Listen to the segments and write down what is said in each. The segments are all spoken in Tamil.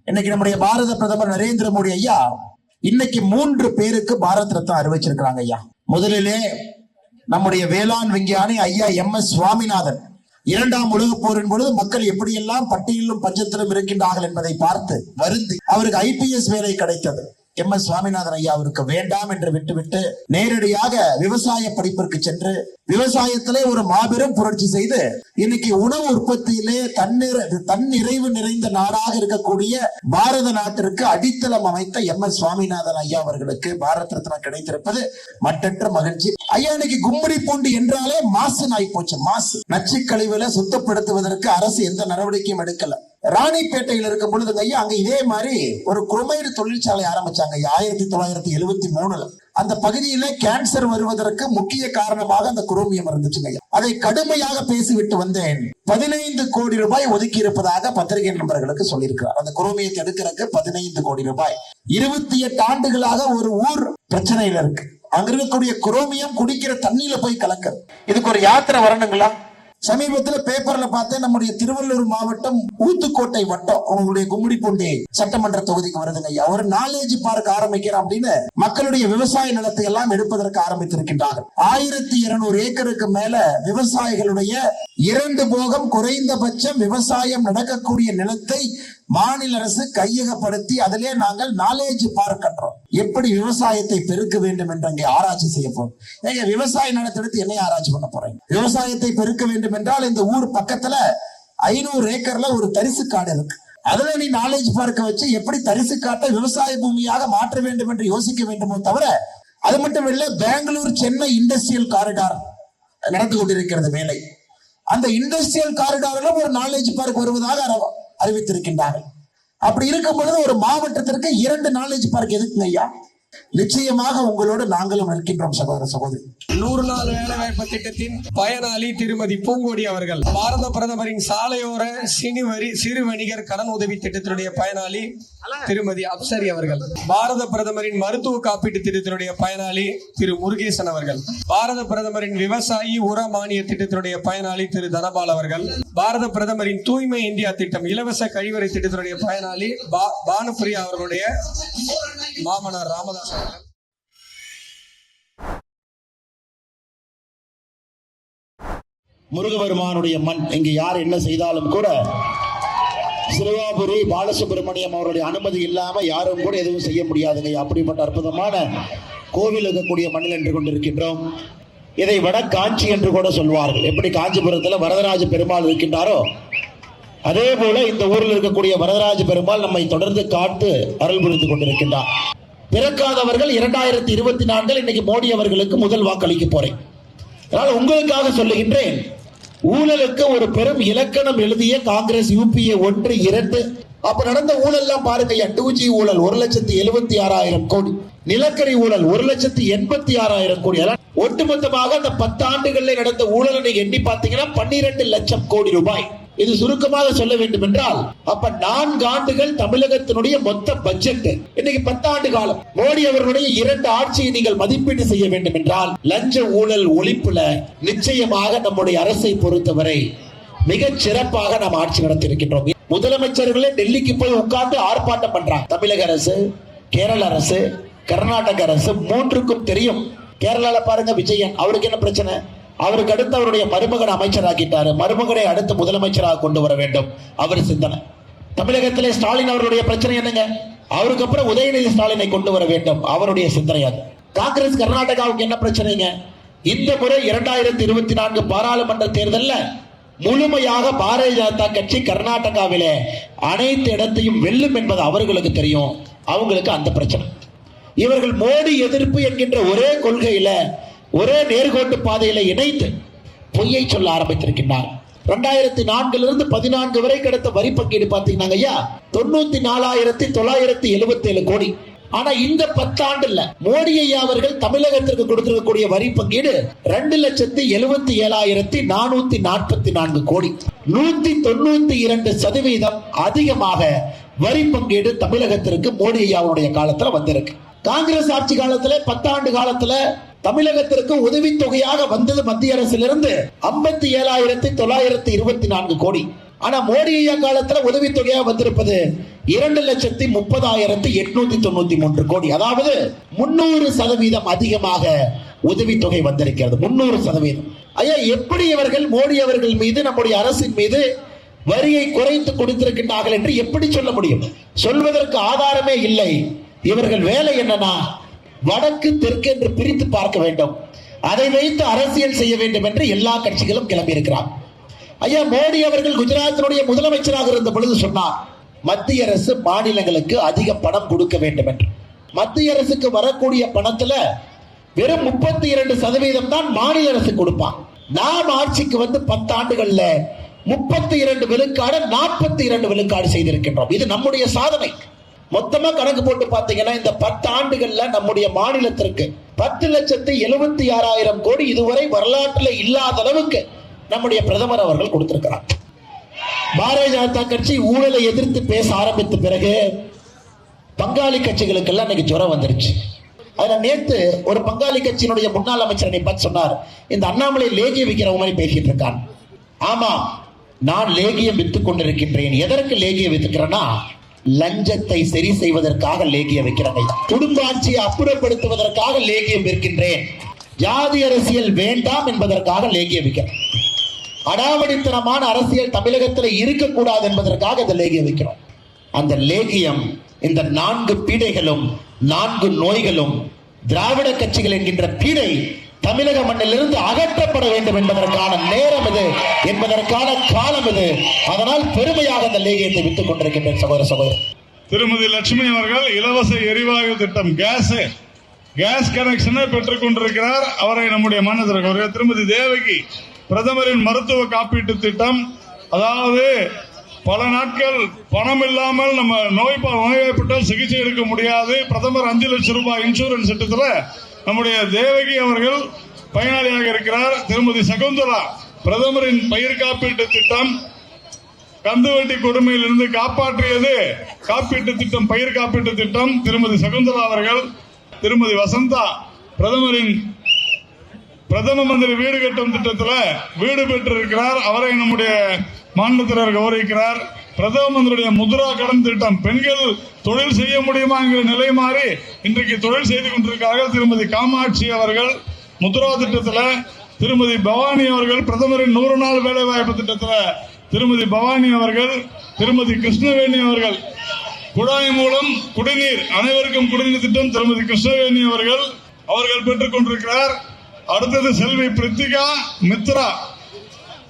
இன்னைக்கு நம்முடைய பாரத பிரதமர் நரேந்திர மோடி ஐயா இன்னைக்கு 3 பேருக்கு பாரத் ரத்னா அறிவிச்சிருக்கிறாங்க ஐயா. முதலிலே நம்முடைய வேளாண் விஞ்ஞானி ஐயா MS சுவாமிநாதன் 2ஆம் உலகப் போரின் பொழுது மக்கள் எப்படியெல்லாம் பட்டியலும் பஞ்சத்திலும் இருக்கின்றார்கள் என்பதை பார்த்து வருந்தி அவருக்கு IPS வேலை கிடைத்தது. MS சுவாமிநாதன் ஐயா அவருக்கு வேண்டாம் என்று விட்டுவிட்டு நேரடியாக விவசாய படிப்பிற்கு சென்று விவசாயத்திலே ஒரு மாபெரும் புரட்சி செய்து இன்னைக்கு உணவு உற்பத்தியிலே தன்னிறைவு நிறைந்த நாடாக இருக்கக்கூடிய பாரத நாட்டிற்கு அடித்தளம் அமைத்த MS சுவாமிநாதன் ஐயா அவர்களுக்கு பாரத் ரத்னா கிடைத்திருப்பது மற்றற்ற மகிழ்ச்சி. ஐயா இன்னைக்கு கும்மிடி பூண்டி என்றாலே மாசு நாய் போச்சு. மாசு நச்சு கழிவுல சுத்தப்படுத்துவதற்கு அரசு எந்த நடவடிக்கையும் எடுக்கல. ராணிப்பேட்டையில் இருக்கும் பொழுது ஐயா அங்க இதே மாதிரி ஒரு குரோமைடு தொழிற்சாலை ஆரம்பிச்சாங்க 1973. அந்த பகுதியில கேன்சர் வருவதற்கு முக்கிய காரணமாக அந்த குரோமியம் இருந்துச்சுங்க. அதை கடுமையாக பேசிவிட்டு வந்தேன். 15 கோடி ரூபாய் ஒதுக்கி இருப்பதாக பத்திரிகை நண்பர்களுக்கு சொல்லியிருக்கிறார். அந்த குரோமியத்தை எடுக்கிறதுக்கு 15 கோடி ரூபாய். 28 ஆண்டுகளாக ஒரு ஊர் பிரச்சனையில இருக்கு. அங்க இருக்கக்கூடிய குரோமியம் குடிக்கிற தண்ணியில போய் கலக்க. இதுக்கு ஒரு யாத்திரை வரணுங்களா? சமீபத்தில் பேப்பர்ல பார்த்தேன், நம்முடைய திருவள்ளூர் மாவட்டம் ஊத்துக்கோட்டை வட்டம் உங்களுடைய கும்மிடிப்பூண்டி சட்டமன்ற தொகுதிக்கு வருதுங்க ஐயா. ஒரு நாலேஜ் பார்க் ஆரம்பிக்கிறோம் அப்படின்னு மக்களுடைய விவசாய நிலத்தை எல்லாம் எடுப்பதற்கு ஆரம்பித்திருக்கின்றார்கள். 1200 ஏக்கருக்கு மேல விவசாயிகளுடைய 2 போகம் குறைந்தபட்சம் விவசாயம் நடக்கக்கூடிய நிலத்தை மாநில அரசு கையகப்படுத்தி அதிலே நாங்கள் நாலேஜ் பார்க் கட்டுறோம். எப்படி விவசாயத்தை பெருக்க வேண்டும் என்று அங்கே ஆராய்ச்சி செய்ய போறோம். ஏங்க விவசாய நிலத்தை எடுத்து என்ன ஆராய்ச்சி பண்ண போறீங்க? விவசாயத்தை பெருக்க வேண்டும் என்றால் இந்த ஊர் பக்கத்துல 500 ஏக்கர்ல ஒரு தரிசு காடு இருக்கு. அதுல நீ நாலேஜ் பார்க்க வச்சு எப்படி தரிசு காட்டை விவசாய பூமியாக மாற்ற வேண்டும் என்று யோசிக்க வேண்டுமோ தவிர, அது மட்டும் இல்ல, பெங்களூர் சென்னை இண்டஸ்ட்ரியல் காரிடார் நடந்து கொண்டிருக்கிறது வேலை. அந்த இண்டஸ்ட்ரியல் காரிடாரிலும் ஒரு நாலேஜ் பார்க் வருவதாக அறிவித்திருக்கின்றார்கள். அப்படி இருக்கும் பொழுது ஒரு மாவட்டத்திற்கு 2 நாலேஜ் பார்க் எதுக்குங்க ஐயா? நிச்சயமாக உங்களோடு நாங்களும் இருக்கின்றோம் சகோதர சகோதரி. 100 நாள் வேலைவாய்ப்பு திட்டத்தின் பயனாளி திருமதி பூங்கோடி அவர்கள், பாரத பிரதமரின் சாலையோர சிறு வணிகர் கடன் உதவி திட்டத்தினுடைய பயனாளி திருமதி அப்சரி அவர்கள், பாரத பிரதமரின் மருத்துவ காப்பீட்டு திட்டத்தினுடைய பயனாளி திரு முருகேசன் அவர்கள், பாரத பிரதமரின் விவசாயி உர மானிய திட்டத்தினுடைய பயனாளி திரு தனபால் அவர்கள், பாரத பிரதமரின் தூய்மை இந்தியா திட்டம் இலவச கழிவறை திட்டத்தினுடைய பயனாளி பானுப்பிரியா அவர்களுடைய மாமனார் ராமதாஸ் அவர்கள். முருகபெருமானுடைய மண். இங்கு யார் என்ன செய்தாலும் கூட சிறுவாபுரி பாலசுப்ரமணியம் அவருடைய அனுமதி இல்லாம யாரும் கூட எதுவும் செய்ய முடியாதுங்க. அப்படிப்பட்ட அற்புதமான கோவில் இருக்கக்கூடிய மண்ணில் என்று கொண்டிருக்கின்றோம். இதை வடகாஞ்சி என்று கூட சொல்வார்கள். எப்படி காஞ்சிபுரத்தில் வரதராஜ பெருமாள் இருக்கின்றாரோ அதே போல இந்த ஊரில் இருக்கக்கூடிய வரதராஜ பெருமாள் நம்மை தொடர்ந்து காத்து அருள் புரிந்து கொண்டிருக்கின்றார். பிறக்காதவர்கள் 2024 இன்னைக்கு மோடி அவர்களுக்கு முதல் வாக்களிக்க போறேன். அதனால் உங்களுக்காக சொல்லுகின்றேன், ஊழலுக்கு ஒரு பெரும் இலக்கணம் எழுதிய காங்கிரஸ் UPA 1, 2 அப்ப நடந்த ஊழல் எல்லாம் பாருங்க. 2G ஊழல் 1,76,000 கோடி, நிலக்கரி ஊழல் 1,86,000 கோடி. ஒட்டுமொத்தமாக அந்த 10 ஆண்டுகளில் நடந்த ஊழலை நீங்க எண்ணி பார்த்தீங்கன்னா 12 லட்சம் கோடி ரூபாய். இது சுருக்கமாக சொல்ல வேண்டும் என்றால் அப்ப 4 ஆண்டுகள் தமிழகத்தினுடைய மொத்த பட்ஜெட். இன்னைக்கு 10 ஆண்டு காலம் மோடி அவர்களுடைய 2 ஆட்சியை நீங்கள் மதிப்பீடு செய்ய வேண்டும் என்றால் லஞ்ச ஊழல் ஒழிப்புல நிச்சயமாக நம்முடைய அரசை பொறுத்தவரை மிகச் சிறப்பாக நாம் ஆட்சி நடத்தி இருக்கின்றோம். முதலமைச்சர்களே டெல்லிக்கு போய் உட்கார்ந்து ஆர்ப்பாட்டம் பண்றாங்க. தமிழக அரசு, கேரள அரசு, கர்நாடக அரசு 3க்கும் தெரியும். கேரளால பாருங்க விஜயன், அவருக்கு என்ன பிரச்சனை? அவருக்கு அடுத்து அவருடைய மருமகன் அமைச்சராக்கிட்டாரு. மருமகனை அடுத்து முதலமைச்சராக கொண்டு வர வேண்டும் அவர் சிந்தனை. தமிழகத்திலே ஸ்டாலின் அவருடைய பிரச்சனை என்னங்க? அவருக்கு அப்புறம் உதயநிதி ஸ்டாலினை கொண்டு வர வேண்டும் அவருடைய சிந்தனை அது. காங்கிரஸ் கர்நாடகாவுக்கு என்ன பிரச்சனைங்க? இந்த முறை 2024 பாராளுமன்ற தேர்தலில் முழுமையாக பாரதிய ஜனதா கட்சி கர்நாடகாவிலே அனைத்து இடத்தையும் வெல்லும் என்பது அவர்களுக்கு தெரியும். அவங்களுக்கு அந்த பிரச்சனை. இவர்கள் மோடி எதிர்ப்பு என்கின்ற ஒரே கொள்கையில ஒரே நேர்கோட்டு பாதையில இணைத்து பொய்யை சொல்ல ஆரம்பித்திருக்கின்றார். 2004 14 வரை கிடைத்த வரி பங்கீடு பார்த்தீங்கன்னா ஐயா 94,977 கோடி. ஆனா இந்த 10 ஆண்டுல மோடி ஐயா அவர்கள் தமிழகத்திற்கு கொடுத்திருக்கக்கூடிய வரி பங்கீடு 2,77,444 கோடி. 192% அதிகமாக வரி பங்கீடு தமிழகத்திற்கு மோடி ஐயாவுடைய காலத்துல வந்திருக்கு. காங்கிரஸ் ஆட்சி காலத்துல 10 ஆண்டு காலத்துல தமிழகத்திற்கு உதவித்தொகையாக வந்தது மத்திய அரசிலிருந்து 57,924 கோடி. ஆனா மோடி ஐயா காலத்துல உதவித்தொகையா வந்திருப்பது 2,30,893 கோடி. அதாவது 300% அதிகமாக உதவித்தொகை வந்திருக்கிறது. 300%. ஐயா, எப்படி இவர்கள் மோடி அவர்கள் மீது, நம்முடைய அரசின் மீது வரியை குறைத்து கொடுத்திருக்கின்றார்கள் என்று எப்படி சொல்ல முடியும்? சொல்வதற்கு ஆதாரமே இல்லை. இவர்கள் வேலை என்னன்னா, வடக்கு தெற்கு என்று பிரித்து பார்க்க வேண்டும், அதை வைத்து அரசியல் செய்ய வேண்டும் என்று எல்லா கட்சிகளும் கிளம்பி இருக்கிறார். ஐயா, மோடி அவர்கள் குஜராத்தினுடைய முதலமைச்சராக இருந்த பொழுது சொன்னார், மத்திய அரசு மாநிலங்களுக்கு அதிக பணம் கொடுக்க வேண்டும் என்று. மத்திய அரசுக்கு வரக்கூடிய பணத்துல வெறும் 32% தான் மாநில அரசு கொடுப்பான். நாம் ஆட்சிக்கு வந்து 10 ஆண்டுகள்ல 32 விழுக்காடு 42 விழுக்காடு செய்திருக்கின்றோம். இது நம்முடைய சாதனை. மொத்தமா கணக்கு போட்டு பார்த்தீங்கன்னா இந்த 10 ஆண்டுகள்ல நம்முடைய மாநிலத்திற்கு 10,76,000 கோடி இதுவரை வரலாற்றில் இல்லாத அளவுக்கு நம்முடைய பிரதமர் அவர்கள் கொடுத்திருக்கிறார். பாரதிய ஜனதா கட்சி ஊழலை எதிர்த்து பேச ஆரம்பித்த பிறகு பங்காளி கட்சிகளுக்கு எல்லாம் இன்னைக்கு ஜுரம் வந்துருச்சு. அதுல நேத்து ஒரு பங்காளி கட்சியினுடைய முன்னாள் அமைச்சர் பார்த்து சொன்னார், இந்த அண்ணாமலை லேகியம் விற்கிறவங்க மாதிரி பேசிட்டு இருக்கான். ஆமா, நான் லேகியம் வித்துக் கொண்டிருக்கின்றேன். எதற்கு லேகியம் வித்துக்கிறேன்னா, லஞ்சத்தை சரி செய்வதற்காக லேகியம் விற்கிறேன். குடும்ப ஆட்சியை அப்புறப்படுத்துவதற்காக லேகியம் விற்கின்றேன். ஜாதி அரசியல் வேண்டாம் என்பதற்காக லேகியம் விற்கிறேன். அடாவடித்தனமான அரசியல் தமிழகத்தில் இருக்கக்கூடாது என்பதற்காக இந்த லேகியம் விற்கிறோம். அந்த லேகியம், இந்த 4 பீடைகளும் 4 நோய்களும் திராவிட கட்சிகள் என்கின்ற பீடை தமிழக மண்ணிலிருந்து அகற்றப்பட வேண்டும் என்பதற்கான நேரம் இது, என்பதற்கான காலம் இது. அதனால் பெருமையாக அந்த லேகியத்தை விட்டுக் கொண்டிருக்கின்றேன். சகோதர சகோதரி திருமதி லட்சுமி அவர்கள் இலவச எரிவாயு திட்டம் கேஸ் கனெக்ஷனை பெற்றுக் கொண்டிருக்கிறார். அவரை நம்முடைய மன்னதற்கு திருமதி தேவகி பிரதமரின் மருத்துவ காப்பீட்டு திட்டம், அதாவது பல நாட்கள் பணம் இல்லாமல் நம்ம நோய்வாய்ப்பட்டால் சிகிச்சை எடுக்க முடியாது. பிரதமர் 5 லட்சம் ரூபாய் இன்சூரன்ஸ் திட்டத்தில் நம்முடைய தேவகி அவர்கள் பயனாளியாக இருக்கிறார். திருமதி சகுந்தலா பிரதமரின் பயிர் காப்பீட்டு திட்டம், கந்துவட்டி கொடுமையிலிருந்து காப்பாற்றியது காப்பீட்டு திட்டம், பயிர் காப்பீட்டு திட்டம். திருமதி சகுந்தலா அவர்கள். திருமதி வசந்தா பிரதமரின் பிரதம மந்திரி வீடு கட்டும் திட்டத்தில் வீடு பெற்றிருக்கிறார். அவரை நம்முடைய மாநிலத்தினர் கௌரவிக்கிறார். பிரதம மந்திரியுடைய முத்ரா கடன் திட்டம், பெண்கள் தொழில் செய்ய முடியுமா என்கிற நிலை மாறி இன்றைக்கு தொழில் செய்து கொண்டிருக்கிறார்கள். திருமதி காமாட்சி அவர்கள் முத்ரா திட்டத்தில். திருமதி பவானி அவர்கள் பிரதமரின் 100 நாள் வேலை வாய்ப்பு திட்டத்தில் திருமதி பவானி அவர்கள். திருமதி கிருஷ்ணவேணி அவர்கள் குழாய் மூலம் குடிநீர், அனைவருக்கும் குடிநீர் திட்டம் திருமதி கிருஷ்ணவேணி அவர்கள் பெற்றுக் கொண்டிருக்கிறார். அடுத்தது செல்வி பிரித்திகா மித்ரா,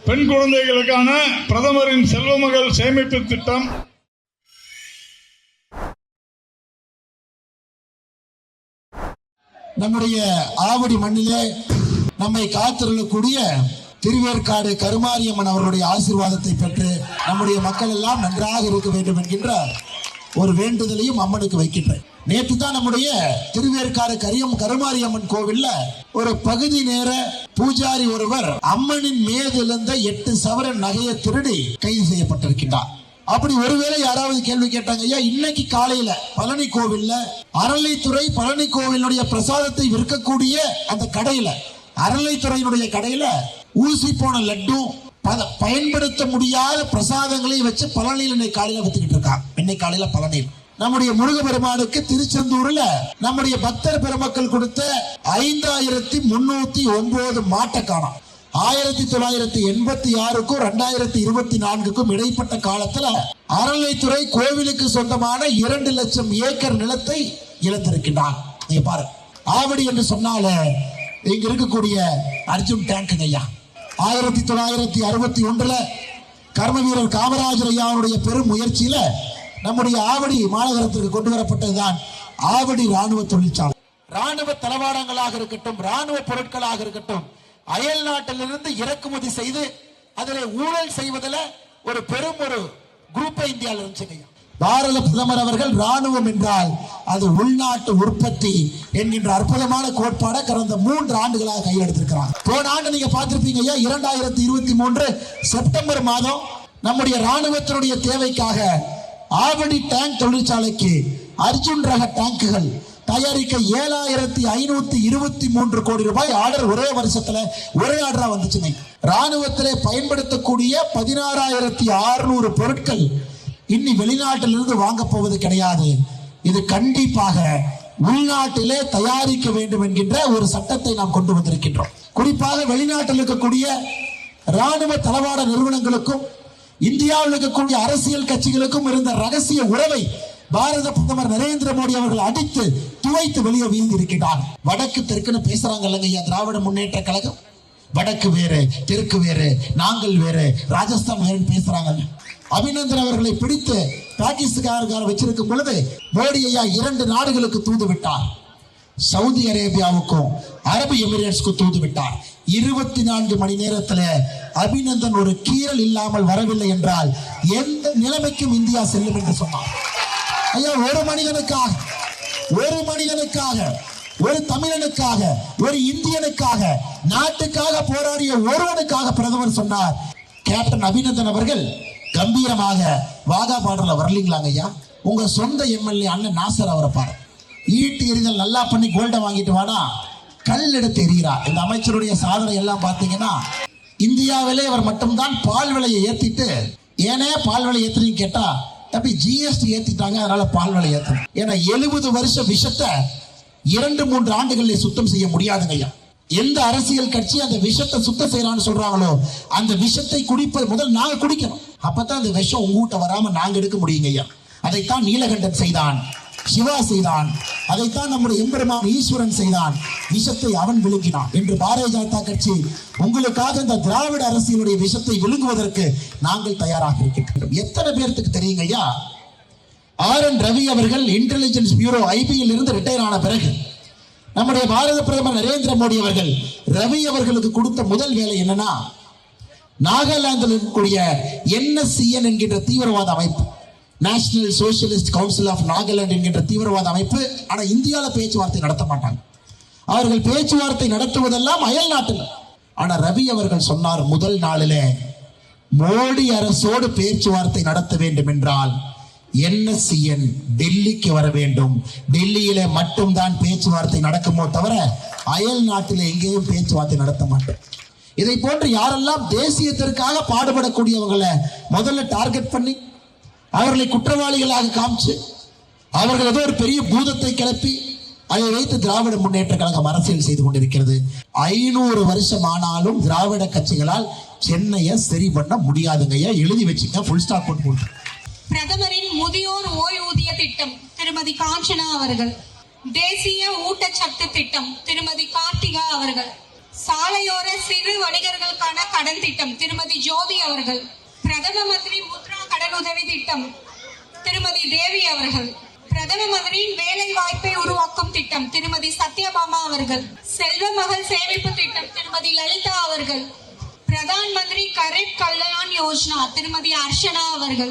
பெண் குழந்தைகளுக்கான பிரதமரின் செல்வமகள் சேமிப்பு திட்டம். நம்முடைய ஆவடி மண்ணிலே நம்மை காத்திருக்கக்கூடிய திருவேற்காடு கருமாரியம்மன் அவர்களுடைய ஆசீர்வாதத்தை பெற்று நம்முடைய மக்கள் எல்லாம் நன்றாக இருக்க வேண்டும் என்கின்ற ஒரு வேண்டுதலையும் அம்மனுக்கு வைக்கின்றேன். நேற்று தான் நம்முடைய திருவேற்காடு கருமாரியம்மன் கோவில்ல ஒரு பகுதி நேர பூஜாரி ஒருவர் அம்மனின் மேலிருந்த 8 சவரன் நகையை திருடி கைது செய்யப்பட்டிருக்கின்றார். அப்படி ஒருவேளை யாராவது கேள்வி கேட்டாங்க, ஐயா இன்னைக்கு காலையில பழனி கோவில்ல அறளைத்துறை பழனி கோவிலுடைய பிரசாதத்தை விற்கக்கூடிய அந்த கடையில, அறளைத்துறையினுடைய கடையில ஊசி போன லட்டும் பயன்படுத்த முடியாத பிரசாதங்களை வச்சு பழனியில் இன்னைக்கு காலையில வித்துக்கிட்டு இருக்காங்க. இன்னைக்கு காலையில பழனியில் நம்முடைய முருகபெருமானுக்கு திருச்செந்தூர்ல நம்முடைய பக்தர் பெருமக்கள் கொடுத்த 5,309 மாட்டை காணோம். 1986க்கும் 2024க்கும் இடைப்பட்ட காலத்துல அறளைத்துறை கோவிலுக்கு சொந்தமான 2 லட்சம் ஏக்கர் நிலத்தை இழந்திருக்கிறார். நீங்க பாருங்க, ஆவடி என்று சொன்னால இங்க இருக்கக்கூடிய அர்ஜுன் டேங்க் ஐயா 1961 கர்ம வீரர் காமராஜர் ஐயாவுடைய பெரும் முயற்சியில நம்முடைய ஆவடி மாநகரத்திற்கு கொண்டு வரப்பட்டதுதான் ஆவடி ராணுவ தொழிற்சாலை. ராணுவ தளவாடங்களாக இருக்கட்டும், ராணுவ பொருட்களாக இருக்கட்டும், அயல் நாட்டிலிருந்து இறக்குமதி செய்து அதில் ஊழல் செய்வதில் ஒரு பெரும் ஒரு குரூப் இந்தியாவில் இருந்துச்சு. பாரத பிரதமர் அவர்கள் ராணுவம் என்றால் அது உள்நாட்டு உற்பத்தி என்கின்ற அற்புதமான கோட்பாடை கடந்த 3 ஆண்டுகளாக கையெடுத்திருக்கிறார். போன ஆண்டு நீங்க பார்த்திருப்பீங்க, 2023 செப்டம்பர் மாதம் நம்முடைய ராணுவத்தினுடைய தேவைக்காக ஆவடி டேங்க் தொழிற்சாலைக்கு அர்ஜுன் ரக டேங்குகள் தயாரிக்க 7523 கோடி ரூபாய் ஆர்டர் ஒரே வருஷத்துல ஒரே ஆர்டரா வந்துச்சுங்க. ராணுவத்திலே பயன்படுத்தக்கூடிய 16,600 பொருட்கள் இனி வெளிநாட்டிலிருந்து வாங்க போவது கிடையாது. இது கண்டிப்பாக உள்நாட்டிலே தயாரிக்க வேண்டும் என்கின்ற ஒரு சட்டத்தை நாம் கொண்டு வந்திருக்கின்றோம். குறிப்பாக வெளிநாட்டில் இருக்கக்கூடிய ராணுவ தளவாட நிறுவனங்களுக்கும் இந்தியாவில் இருக்கக்கூடிய அரசியல் கட்சிகளுக்கும் இருந்த ரகசிய உறவை பாரத பிரதமர் நரேந்திர மோடி அவர்கள் அடித்து துவைத்து வெளியே வீழ்ந்து இருக்கின்றார். வடக்கு தெற்குன்னு பேசுறாங்க இல்லைங்க திராவிட முன்னேற்ற கழகம். வடக்கு வேறு, தெற்கு வேறு, நாங்கள் வேறு, ராஜஸ்தான் வேறுன்னு பேசுறாங்க. அபிநந்தன் அவர்களை பிடித்து பாகிஸ்தான்கார வச்சிருக்கும் பொழுது மோடி ஐயா 2 நாடுகளுக்கு தூது விட்டார். சவுதி அரேபியாவுக்கும் அரபு எமிரேட்ஸ்க்கும் தூது விட்டார். 24 மணி நேரத்தில் அபிநந்தன் ஒரு கீறல் இல்லாமல் வரவில்லை என்றால் எந்த நிலைமைக்கும் இந்தியா செல்லும் என்று சொன்னார். ஐயா, ஒரு மனிதனுக்காக, ஒரு தமிழனுக்காக, ஒரு இந்தியனுக்காக, நாட்டுக்காக போராடிய ஒருவனுக்காக பிரதமர் சொன்னார். கேப்டன் அபிநந்தன் அவர்கள் கம்பீரமாக வாகா பார்டர்ல வரலீங்களாங்க ஐயா. உங்க சொந்த எம்எல்ஏ அண்ணன் நாசர் அவரை பாரு, ஈட்டு எறிதல் நல்லா பண்ணி கோல்டை வாங்கிட்டு வானா கல் எடுத்து எறிகிறார். இந்த அமைச்சருடைய சாதனை எல்லாம் பார்த்தீங்கன்னா இந்தியாவிலே அவர் மட்டும்தான் பால் விலையை ஏத்திட்டு, ஏனே பால் விலை ஏத்துறீங்க கேட்டா, தப்பி ஜிஎஸ்டி ஏத்திட்டாங்க அதனால பால் விலை ஏத்தணும். ஏன்னா 70 வருஷ விஷத்தை 2-3 ஆண்டுகளில் சுத்தம் செய்ய முடியாதுங்க ஐயா. எந்த அரசியல் கட்சி அந்த விஷத்தை சுத்தம் செய்யறான்னு சொல்றாங்களோ அந்த விஷத்தை குடிப்பது முதல் நாங்க குடிக்கணும். அப்பதான் அந்த விஷம் உங்ககிட்ட வராம நாங்க எடுக்க முடியுங்க ஐயா. அதைத்தான் நீலகண்டன் செய்தான், சிவா செய்தான், அதைத்தான் நம்முடைய எம்பெருமான் ஈஸ்வரன் செய்தான். விஷத்தை அவன் விழுங்கினான் என்று பாரதிய ஜனதா கட்சி உங்களுக்காக இந்த திராவிட அரசியலுடைய விஷத்தை விழுங்குவதற்கு நாங்கள் தயாராக இருக்கின்றோம். எத்தனை பேருக்கு தெரியுங்க ஐயா, RN ரவி அவர்கள் இன்டெலிஜென்ஸ் பியூரோ IB-யில் இருந்து ரிட்டையர் ஆன பிறகு நம்முடைய பாரத பிரதமர் நரேந்திர மோடி அவர்கள் ரவி அவர்களுக்கு கொடுத்த முதல் வேலை என்னன்னா, நாகாலாந்தில் இருக்கக்கூடிய NSCN என்கின்ற தீவிரவாத அமைப்பு, National Socialist Council of Nagaland என்கின்ற தீவிரவாத அமைப்பு, ஆனா இந்தியாவில் பேச்சுவார்த்தை நடத்த மாட்டாங்க. அவர்கள் பேச்சுவார்த்தை நடத்துவதெல்லாம் அயல் நாட்டில். ஆனா ரவி அவர்கள் சொன்னார், முதல் நாளிலே மோடி அரசோடு பேச்சுவார்த்தை நடத்த வேண்டும் என்றால் NSCN டெல்லிக்கு வர வேண்டும். டெல்லியிலே மட்டும்தான் பேச்சுவார்த்தை நடக்குமோ தவிர அயல் நாட்டில் எங்கேயும் பேச்சுவார்த்தை நடத்த மாட்டோம். இதை போன்று யாரெல்லாம் தேசியத்திற்காக பாடுபடக்கூடியவங்களை முதல்ல டார்கெட் பண்ணி அவர்களை குற்றவாளிகளாக காமிச்சு அவர்கள் ஏதோ ஒரு பெரிய பூதத்தை கிளப்பி அதை வைத்து திராவிட முன்னேற்ற கழகம் அரசியல் செய்து கொண்டிருக்கிறது. 500 வருஷம் ஆனாலும் திராவிட கட்சிகளால் சென்னையை சரி பண்ண முடியாதுங்கய்யா. எழுதி வச்சுங்க, ஃபுல் ஸ்டாப் போட்டு. பிரதமரின் முதியோர் ஓய்வூதிய திட்டம் திருமதி காஞ்சனா அவர்கள், தேசிய ஊட்டச்சத்து திட்டம் திருமதி கார்த்திகா அவர்கள், சாலையோர சிறு வணிகர்களுக்கான கடன் திட்டம் திருமதி ஜோதி அவர்கள், பிரதம மந்திரி முத்ரா கடனுதவி திட்டம் திருமதி தேவி அவர்கள், பிரதம மந்திரியின் வேலை வாய்ப்பை உருவாக்கும் திட்டம் திருமதி சத்யபாமா அவர்கள், செல்வ மகள் சேமிப்பு திட்டம் திருமதி லலிதா அவர்கள், பிரதான் மந்திரி கரீப் கல்யாண் யோஜனா திருமதி அர்ச்சனா அவர்கள்.